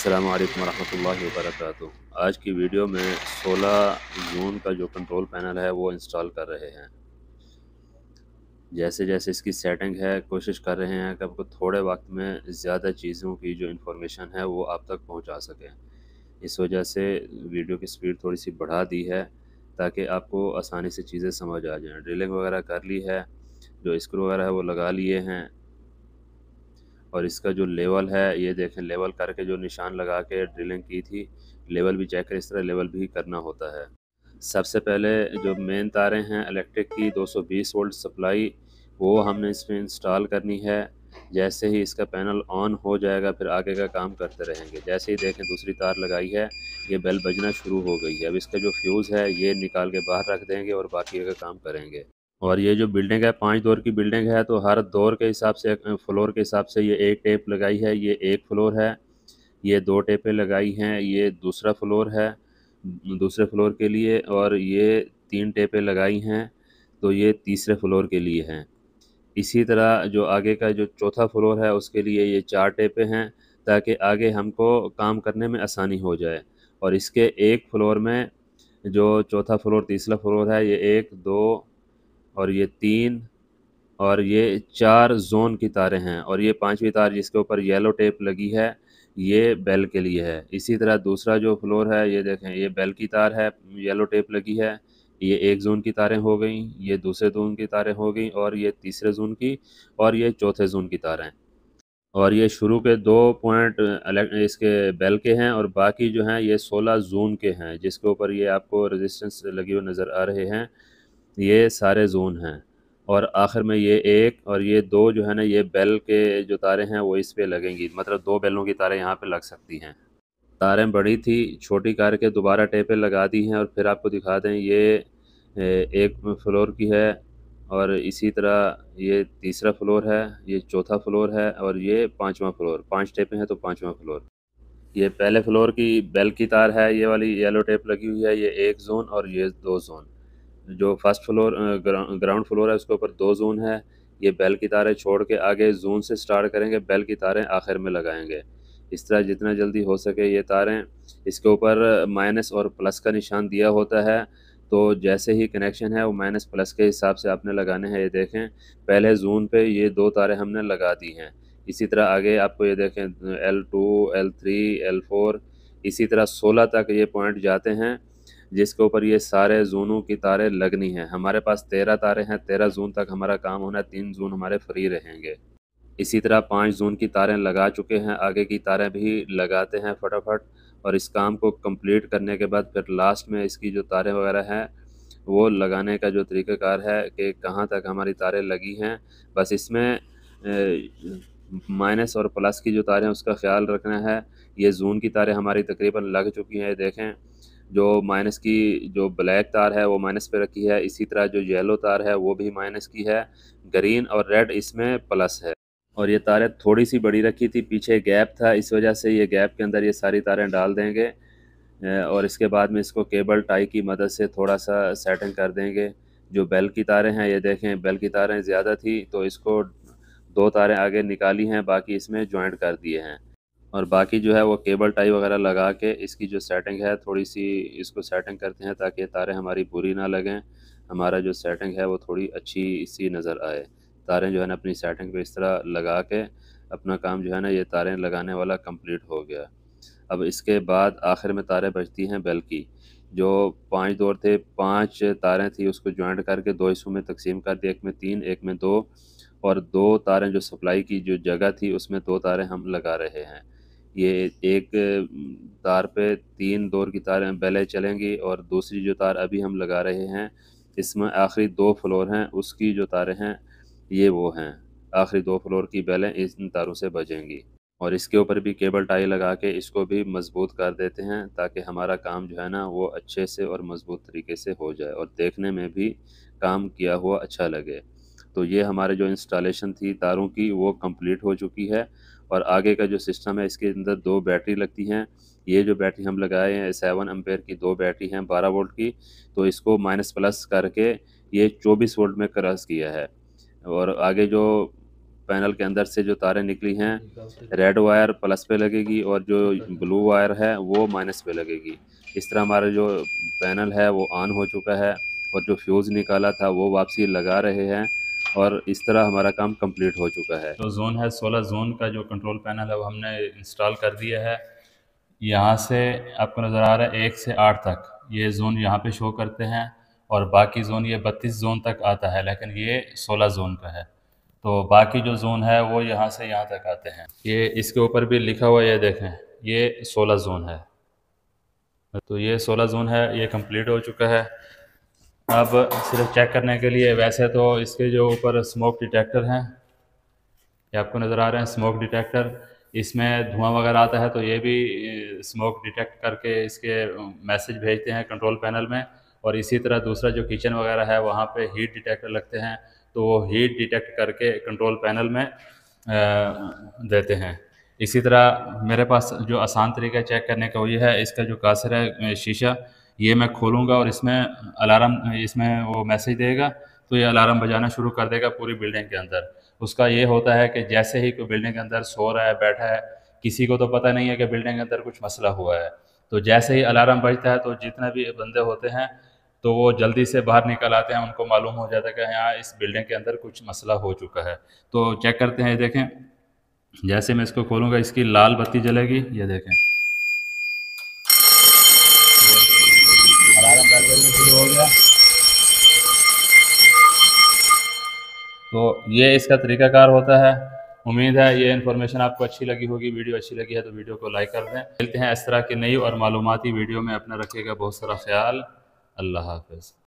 अस्सलामु अलैकुम वरहमतुल्लाहि वबरकातुहू। आज की वीडियो में 16 जून का जो कंट्रोल पैनल है वो इंस्टॉल कर रहे हैं। जैसे जैसे इसकी सेटिंग है कोशिश कर रहे हैं कि आपको थोड़े वक्त में ज़्यादा चीज़ों की जो इन्फॉर्मेशन है वो आप तक पहुंचा सकें। इस वजह से वीडियो की स्पीड थोड़ी सी बढ़ा दी है ताकि आपको आसानी से चीज़ें समझ आ जाएँ। ड्रिलिंग वगैरह कर ली है, जो स्क्रू वगैरह है वो लगा लिए हैं और इसका जो लेवल है ये देखें, लेवल करके जो निशान लगा के ड्रिलिंग की थी, लेवल भी चेक करें। इस तरह लेवल भी करना होता है। सबसे पहले जो मेन तारें हैं इलेक्ट्रिक की 220 वोल्ट सप्लाई, वो हमने इसमें इंस्टॉल करनी है। जैसे ही इसका पैनल ऑन हो जाएगा फिर आगे का काम करते रहेंगे। जैसे ही देखें दूसरी तार लगाई है, ये बेल बजना शुरू हो गई है। अब इसका जो फ्यूज़ है ये निकाल के बाहर रख देंगे और बाकी का काम करेंगे। और ये जो बिल्डिंग है 5 दौर की बिल्डिंग है, तो हर दौर के हिसाब से फ्लोर के हिसाब से ये एक टेप लगाई है, ये एक फ्लोर है। ये 2 टेपें लगाई हैं, ये दूसरा फ्लोर है दूसरे फ्लोर के लिए, और ये 3 टेपें लगाई हैं तो ये तीसरे फ्लोर के लिए हैं। इसी तरह जो आगे का जो चौथा फ्लोर है उसके लिए ये 4 टेपें हैं ताकि आगे हमको काम करने में आसानी हो जाए। और इसके एक फ्लोर में जो चौथा फ्लोर तीसरा फ्लोर है, ये 1 2 और ये 3 और ये 4 ज़ोन की तारें हैं, और ये 5वीं तार जिसके ऊपर येलो टेप लगी है ये बेल के लिए है। इसी तरह दूसरा जो फ्लोर है ये देखें, ये बेल की तार है, येलो टेप लगी है। ये एक ज़ोन की तारें हो गई, ये दूसरे ज़ोन की तारें हो गई, और ये तीसरे ज़ोन की, और ये चौथे ज़ोन की तारें। और ये शुरू के 2 पॉइंट इसके बेल के हैं, और बाकी जो हैं ये 16 ज़ोन के हैं जिसके ऊपर ये आपको रेजिस्टेंस लगे हुए नज़र आ रहे हैं। ये सारे ज़ोन हैं, और आखिर में ये 1 और ये 2 जो है ना, ये बेल के जो तारें हैं वो इस पे लगेंगी। मतलब 2 बेलों की तारें यहाँ पे लग सकती हैं। तारें बड़ी थी, छोटी करके दोबारा टेपें लगा दी हैं। और फिर आपको दिखा दें, ये एक फ्लोर की है, और इसी तरह ये तीसरा फ्लोर है, ये चौथा फ्लोर है, और ये 5वां फ्लोर। 5 टेपें हैं तो 5वां फ्लोर। ये पहले फ्लोर की बेल की तार है, ये वाली येलो टेप लगी हुई है, ये 1 ज़ोन और ये 2 ज़ोन। जो फर्स्ट फ्लोर ग्राउंड फ्लोर है उसके ऊपर 2 ज़ोन है। ये बेल की तारें छोड़ के आगे ज़ोन से स्टार्ट करेंगे, बेल की तारें आखिर में लगाएंगे। इस तरह जितना जल्दी हो सके ये तारें, इसके ऊपर माइनस और प्लस का निशान दिया होता है, तो जैसे ही कनेक्शन है वो माइनस प्लस के हिसाब से आपने लगाने हैं। ये देखें, पहले ज़ोन पे ये 2 तारें हमने लगा दी हैं। इसी तरह आगे आपको ये देखें L2 L3 L4, इसी तरह 16 तक ये पॉइंट जाते हैं जिसके ऊपर ये सारे ज़ोनों की तारें लगनी हैं। हमारे पास 13 तारें हैं, 13 ज़ोन तक हमारा काम होना है, 3 ज़ोन हमारे फ्री रहेंगे। इसी तरह 5 ज़ोन की तारें लगा चुके हैं, आगे की तारें भी लगाते हैं फटाफट। और इस काम को कंप्लीट करने के बाद फिर लास्ट में इसकी जो तारें वगैरह हैं वो लगाने का जो तरीक़ाकार है कि कहाँ तक हमारी तारें लगी हैं। बस इसमें माइनस और प्लस की जो तारें हैं उसका ख़्याल रखना है। ये ज़ोन की तारें हमारी तकरीबन लग चुकी हैं। देखें, जो माइनस की जो ब्लैक तार है वो माइनस पे रखी है, इसी तरह जो येलो तार है वो भी माइनस की है, ग्रीन और रेड इसमें प्लस है। और ये तारें थोड़ी सी बड़ी रखी थी, पीछे गैप था, इस वजह से ये गैप के अंदर ये सारी तारें डाल देंगे। और इसके बाद में इसको केबल टाई की मदद से थोड़ा सा सेटिंग कर देंगे। जो बेल की तारें हैं ये देखें, बेल की तारें ज़्यादा थी तो इसको 2 तारें आगे निकाली हैं, बाकी इसमें जॉइंट कर दिए हैं। और बाकी जो है वो केबल टाई वगैरह लगा के इसकी जो सेटिंग है थोड़ी सी इसको सेटिंग करते हैं ताकि तारें हमारी बुरी ना लगें। हमारा जो सेटिंग है वो थोड़ी अच्छी सी नज़र आए। तारें जो है ना अपनी सेटिंग पे इस तरह लगा के अपना काम जो है ना ये तारें लगाने वाला कंप्लीट हो गया। अब इसके बाद आखिर में तारें बचती हैं बेल की। जो 5 दौर थे, 5 तारें थी उसको जॉइंट करके 2 हिस्सों में तकसीम कर दिया, एक में 3 एक में 2, और 2 तारें जो सप्लाई की जो जगह थी उसमें 2 तारें हम लगा रहे हैं। ये एक तार पे 3 दौर की तारें बेलें चलेंगी, और दूसरी जो तार अभी हम लगा रहे हैं इसमें आखिरी 2 फ्लोर हैं उसकी जो तारें हैं ये वो हैं। आखिरी 2 फ्लोर की बेलें इन तारों से बजेंगी। और इसके ऊपर भी केबल टाई लगा के इसको भी मज़बूत कर देते हैं ताकि हमारा काम जो है ना वो अच्छे से और मज़बूत तरीके से हो जाए और देखने में भी काम किया हुआ अच्छा लगे। तो ये हमारे जो इंस्टॉलेशन थी तारों की वो कंप्लीट हो चुकी है। और आगे का जो सिस्टम है इसके अंदर 2 बैटरी लगती हैं। ये जो बैटरी हम लगाए हैं 7 एम्पेयर की 2 बैटरी हैं 12 वोल्ट की, तो इसको माइनस प्लस करके ये 24 वोल्ट में क्रॉस किया है। और आगे जो पैनल के अंदर से जो तारें निकली हैं, रेड वायर प्लस पे लगेगी और जो ब्लू वायर है वो माइनस पे लगेगी। इस तरह हमारा जो पैनल है वो ऑन हो चुका है और जो फ्यूज़ निकाला था वो वापसी लगा रहे हैं और इस तरह हमारा काम कंप्लीट हो चुका है। जो जोन है 16 जोन का जो कंट्रोल पैनल है वो हमने इंस्टॉल कर दिया है। यहाँ से आपको नज़र आ रहा है 1 से 8 तक ये जोन यहाँ पे शो करते हैं और बाकी जोन ये 32 जोन तक आता है, लेकिन ये 16 जोन का है। तो बाकी जो जोन है वो यहाँ से यहाँ तक आते हैं। ये इसके ऊपर भी लिखा हुआ है, ये देखें, ये 16 जोन है। तो ये 16 जोन है, ये कंप्लीट हो चुका है। अब सिर्फ चेक करने के लिए, वैसे तो इसके जो ऊपर स्मोक डिटेक्टर हैं, ये आपको नज़र आ रहे हैं स्मोक डिटेक्टर, इसमें धुआं वगैरह आता है तो ये भी स्मोक डिटेक्ट करके इसके मैसेज भेजते हैं कंट्रोल पैनल में। और इसी तरह दूसरा जो किचन वगैरह है वहाँ पे हीट डिटेक्टर लगते हैं, तो वो हीट डिटेक्ट करके कंट्रोल पैनल में देते हैं। इसी तरह मेरे पास जो आसान तरीका चेक करने का वो ये है, इसका जो कासर है शीशा, ये मैं खोलूँगा और इसमें अलार्म, इसमें वो मैसेज देगा तो ये अलार्म बजाना शुरू कर देगा पूरी बिल्डिंग के अंदर। उसका ये होता है कि जैसे ही कोई बिल्डिंग के अंदर सो रहा है, बैठा है, किसी को तो पता नहीं है कि बिल्डिंग के अंदर कुछ मसला हुआ है, तो जैसे ही अलार्म बजता है तो जितने भी बंदे होते हैं तो वो जल्दी से बाहर निकल आते हैं, उनको मालूम हो जाता है कि यहाँ इस बिल्डिंग के अंदर कुछ मसला हो चुका है। तो चेक करते हैं, देखें, जैसे मैं इसको खोलूँगा इसकी लाल बत्ती जलेगी, ये देखें, अलार्म बेल बजना शुरू हो गया। तो ये इसका तरीकाकार होता है। उम्मीद है ये इन्फॉर्मेशन आपको अच्छी लगी होगी। वीडियो अच्छी लगी है तो वीडियो को लाइक कर दें। मिलते हैं इस तरह की नई और मालूमाती वीडियो में। अपना रखिएगा बहुत सारा ख्याल। अल्लाह हाफ़िज़।